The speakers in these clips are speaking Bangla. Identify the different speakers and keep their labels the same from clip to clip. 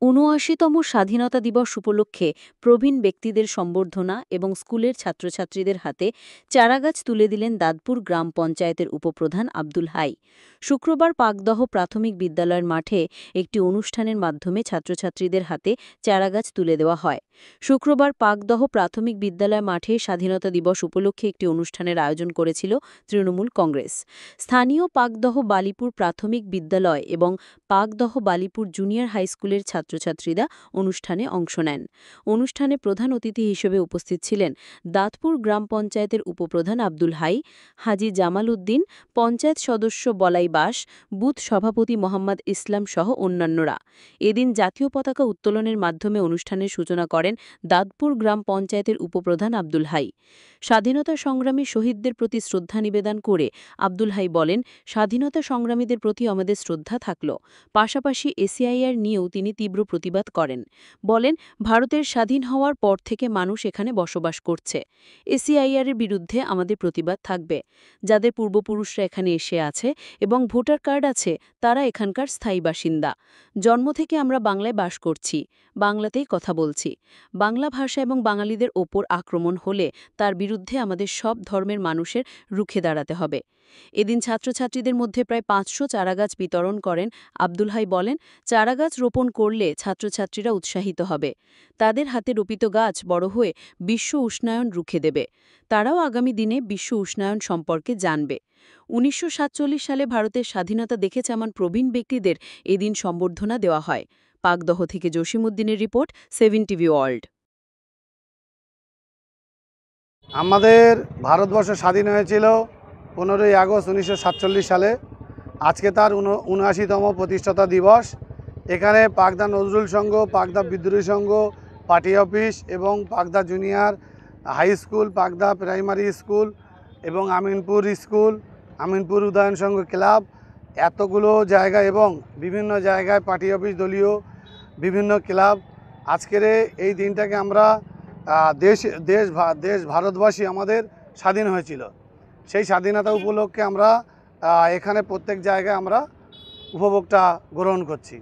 Speaker 1: ৭৯তম স্বাধীনতা দিবস উপলক্ষে প্রবীণ ব্যক্তিদের সম্বর্ধনা এবং স্কুলের ছাত্রছাত্রীদের হাতে চারাগাছ তুলে দিলেন দাঁতপুর গ্রাম পঞ্চায়েতের উপপ্রধান আব্দুল হাই। শুক্রবার পাকদহ প্রাথমিক বিদ্যালয়ের মাঠে একটি অনুষ্ঠানের মাধ্যমে ছাত্রছাত্রীদের হাতে চারাগাছ তুলে দেওয়া হয়। শুক্রবার পাকদহ প্রাথমিক বিদ্যালয় মাঠে স্বাধীনতা দিবস উপলক্ষে একটি অনুষ্ঠানের আয়োজন করেছিল তৃণমূল কংগ্রেস। স্থানীয় পাকদহ বালিপুর প্রাথমিক বিদ্যালয় এবং পাকদহ বালিপুর জুনিয়র হাই স্কুলের ছাত্রছাত্রীরা অনুষ্ঠানে অংশ নেন। অনুষ্ঠানে প্রধান অতিথি হিসেবে উপস্থিত ছিলেন দাঁতপুর গ্রাম পঞ্চায়েতের উপপ্রধান আব্দুল হাই, হাজী জামাল উদ্দিন, পঞ্চায়েত সদস্য বলাই বাস, বুথ সভাপতি মোহাম্মদ ইসলাম সহ অন্যান্যরা। এদিন জাতীয় পতাকা উত্তোলনের মাধ্যমে অনুষ্ঠানের সূচনা করেন দাঁতপুর গ্রাম পঞ্চায়েতের উপপ্রধান আব্দুল হাই। স্বাধীনতা সংগ্রামী শহীদদের প্রতি শ্রদ্ধা নিবেদন করে আব্দুল হাই বলেন, স্বাধীনতা সংগ্রামীদের প্রতি আমাদের শ্রদ্ধা থাকল, পাশাপাশি এসআইআর নিয়েও তিনি তীব্র প্রতিবাদ করেন। বলেন, ভারতের স্বাধীন হওয়ার পর থেকে মানুষ এখানে বসবাস করছে। এসআইআরের বিরুদ্ধে আমাদের প্রতিবাদ থাকবে। যাদের পূর্বপুরুষরা এখানে এসে আছে এবং ভোটার কার্ড আছে তারা এখানকার স্থায়ী বাসিন্দা। জন্ম থেকে আমরা বাংলায় বাস করছি, বাংলাতেই কথা বলছি। বাংলা ভাষা এবং বাঙালিদের ওপর আক্রমণ হলে তার বিরুদ্ধে আমাদের সব ধর্মের মানুষের রুখে দাঁড়াতে হবে। এদিন ছাত্রছাত্রীদের মধ্যে প্রায় ৫০০ চারাগাছ বিতরণ করেন আব্দুল হাই। বলেন, চারাগাছ রোপণ করলে ছাত্রছাত্রীরা উৎসাহিত হবে। তাদের হাতে রোপিত গাছ বড় হয়ে বিশ্ব উষ্ণায়ন রুখে দেবে। তারাও আগামী দিনে বিশ্ব উষ্ণায়ন সম্পর্কে জানবে। ১৯৪৭ সালে ভারতের স্বাধীনতা দেখেছে এমন প্রবীণ ব্যক্তিদের এদিন সম্বর্ধনা দেওয়া হয়। পাকদহ থেকে জসিমউদ্দিনের রিপোর্ট, 7 টিভি ওয়ার্ল্ড।
Speaker 2: আমাদের ভারতবর্ষ স্বাধীন হয়েছিল 15ই আগস্ট 1947 সালে। আজকে তার ৭৯তম প্রতিষ্ঠাতা দিবস। এখানে পাকদা নজরুল সংঘ, পাকদা বিদ্রোহী সংঘ, পার্টি অফিস এবং Pakda junior high school, Pakda primary school এবং আমিনপুর স্কুল, আমিনপুর উদয়ন সংঘ ক্লাব, এতগুলো জায়গা এবং বিভিন্ন জায়গায় পার্টি অফিস, দলীয় বিভিন্ন ক্লাব। আজকের এই দিনটাকে আমরা দেশ ভারতবাসী আমাদের স্বাধীন হয়েছিল, সেই স্বাধীনতা উপলক্ষে আমরা এখানে প্রত্যেক জায়গায় আমরা উপভোগটা গ্রহণ করছি।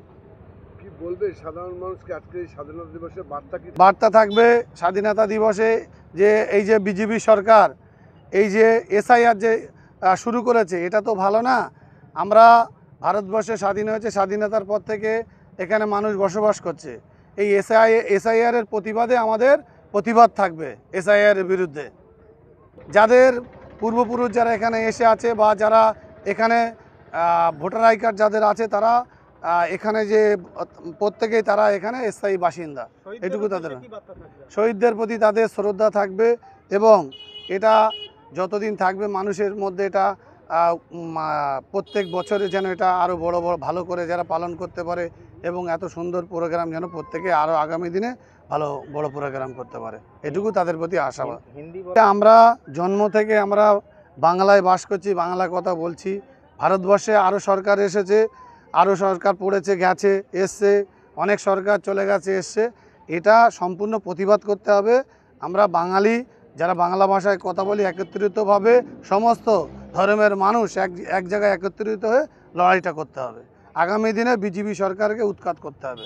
Speaker 3: কি বলবে সাধারণ মানুষকে আজকে এই স্বাধীনতা দিবসে
Speaker 2: বার্তা থাকবে স্বাধীনতা দিবসে যে এই যে বিজেপি সরকার এই যে এসআইআর যে শুরু করেছে, এটা তো ভালো না। আমরা ভারতবর্ষে স্বাধীন হয়েছে, স্বাধীনতার পর থেকে এখানে মানুষ বসবাস করছে। এই এসআইআরের প্রতিবাদে আমাদের প্রতিবাদ থাকবে। এসআইআরের বিরুদ্ধে যাদের পূর্বপুরুষ যারা এখানে এসে আছে বা যারা এখানে ভোটার আই কার্ড যাদের আছে তারা এখানে যে প্রত্যেকেই তারা এখানে স্থায়ী বাসিন্দা, এটুকু তাদের। শহীদদের প্রতি তাদের শ্রদ্ধা থাকবে এবং এটা যতদিন থাকবে মানুষের মধ্যে এটা প্রত্যেক বছরে যেন এটা আরও বড় ভালো করে যারা পালন করতে পারে এবং এত সুন্দর প্রোগ্রাম যেন প্রত্যেকে আরও আগামী দিনে ভালো বড় প্রোগ্রাম করতে পারে, এটুকু তাদের প্রতি আশাবাদ। আমরা জন্ম থেকে আমরা বাংলায় বাস করছি, বাংলা কথা বলছি। ভারতবর্ষে আরও সরকার এসেছে, আরও সরকার পড়েছে, গেছে, এসছে, অনেক সরকার চলে গেছে, এসছে। এটা সম্পূর্ণ প্রতিবাদ করতে হবে। আমরা বাঙালি যারা বাংলা ভাষায় কথা বলি একত্রিতভাবে সমস্ত ধর্মের মানুষ এক জায়গায় একত্রিত হয়ে লড়াইটা করতে হবে। আগামী দিনে বিজেপি সরকারকে উৎখাত করতে হবে।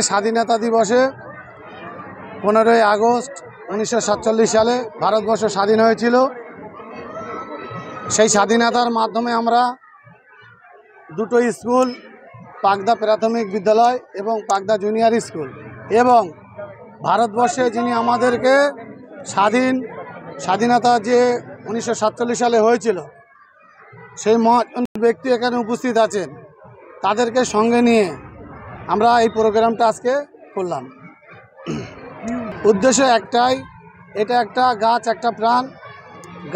Speaker 2: স্বাধীনতা দিবসে 15ই আগস্ট 1947 সালে ভারতবর্ষ স্বাধীন হয়েছিল। সেই স্বাধীনতার মাধ্যমে আমরা দুটো স্কুল, পাকদা প্রাথমিক বিদ্যালয় এবং পাকদা জুনিয়র স্কুল, এবং ভারতবর্ষে যিনি আমাদেরকে স্বাধীনতা যে 1947 সালে হয়েছিল সেই মহান ব্যক্তি এখানে উপস্থিত আছেন, তাদেরকে সঙ্গে নিয়ে আমরা এই প্রোগ্রামটা আজকে করলাম। উদ্দেশ্য একটাই, এটা একটা গাছ, একটা প্রাণ।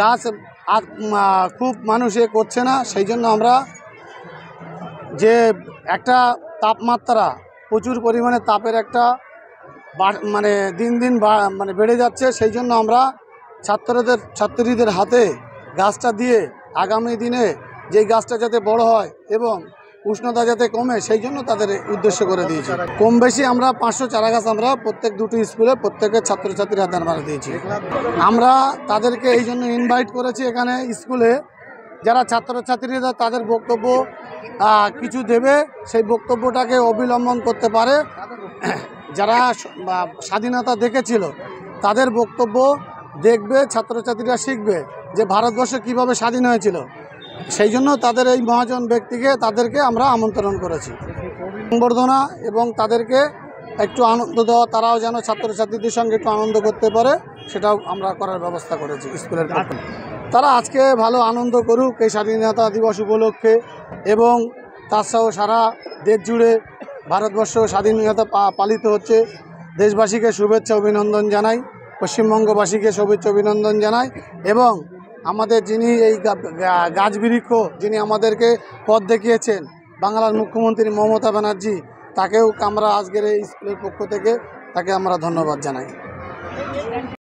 Speaker 2: গাছ খুব মানুষ করছে না, সেই জন্য আমরা যে একটা তাপমাত্রা প্রচুর পরিমাণে তাপের একটা মানে দিন দিন মানে বেড়ে যাচ্ছে, সেই জন্য আমরা ছাত্রীদের হাতে গাছটা দিয়ে আগামী দিনে যেই গাছটা যাতে বড় হয় এবং উষ্ণতা যাতে কমে সেই জন্য তাদের উদ্দেশ্য করে দিয়েছি। কম বেশি আমরা 500 চারা গাছ আমরা প্রত্যেক দুটো স্কুলে প্রত্যেকের ছাত্রছাত্রীর হাতে আমরা দিয়েছি। আমরা তাদেরকে এই জন্য ইনভাইট করেছি এখানে স্কুলে যারা ছাত্রছাত্রীরা তাদের বক্তব্য কিছু দেবে, সেই বক্তব্যটাকে অবলম্বন করতে পারে। যারা স্বাধীনতা দেখেছিল তাদের বক্তব্য দেখবে, ছাত্রছাত্রীরা শিখবে যে ভারতবর্ষ কিভাবে স্বাধীন হয়েছিল। সেই জন্য তাদের এই মহাজন ব্যক্তিকে তাদেরকে আমরা আমন্ত্রণ করেছি সংবর্ধনা এবং তাদেরকে একটু আনন্দ দেওয়া, তারাও যেন ছাত্রছাত্রীদের সঙ্গে একটু আনন্দ করতে পারে, সেটাও আমরা করার ব্যবস্থা করেছি স্কুলের পক্ষ থেকে। তারা আজকে ভালো আনন্দ করুক এই স্বাধীনতা দিবস উপলক্ষে, এবং তার সহ সারা দেশ জুড়ে ভারতবর্ষ স্বাধীনতা পালিত হচ্ছে। দেশবাসীকে শুভেচ্ছা অভিনন্দন জানাই, পশ্চিমবঙ্গবাসীকে শুভেচ্ছা অভিনন্দন জানাই, এবং আমাদের যিনি এই গাছ বৃক্ষ যিনি আমাদেরকে পথ দেখিয়েছেন বাংলার মুখ্যমন্ত্রী মমতা ব্যানার্জি, তাকেও আমরা আজকের এই স্কুলের পক্ষ থেকে তাকে আমরা ধন্যবাদ জানাই।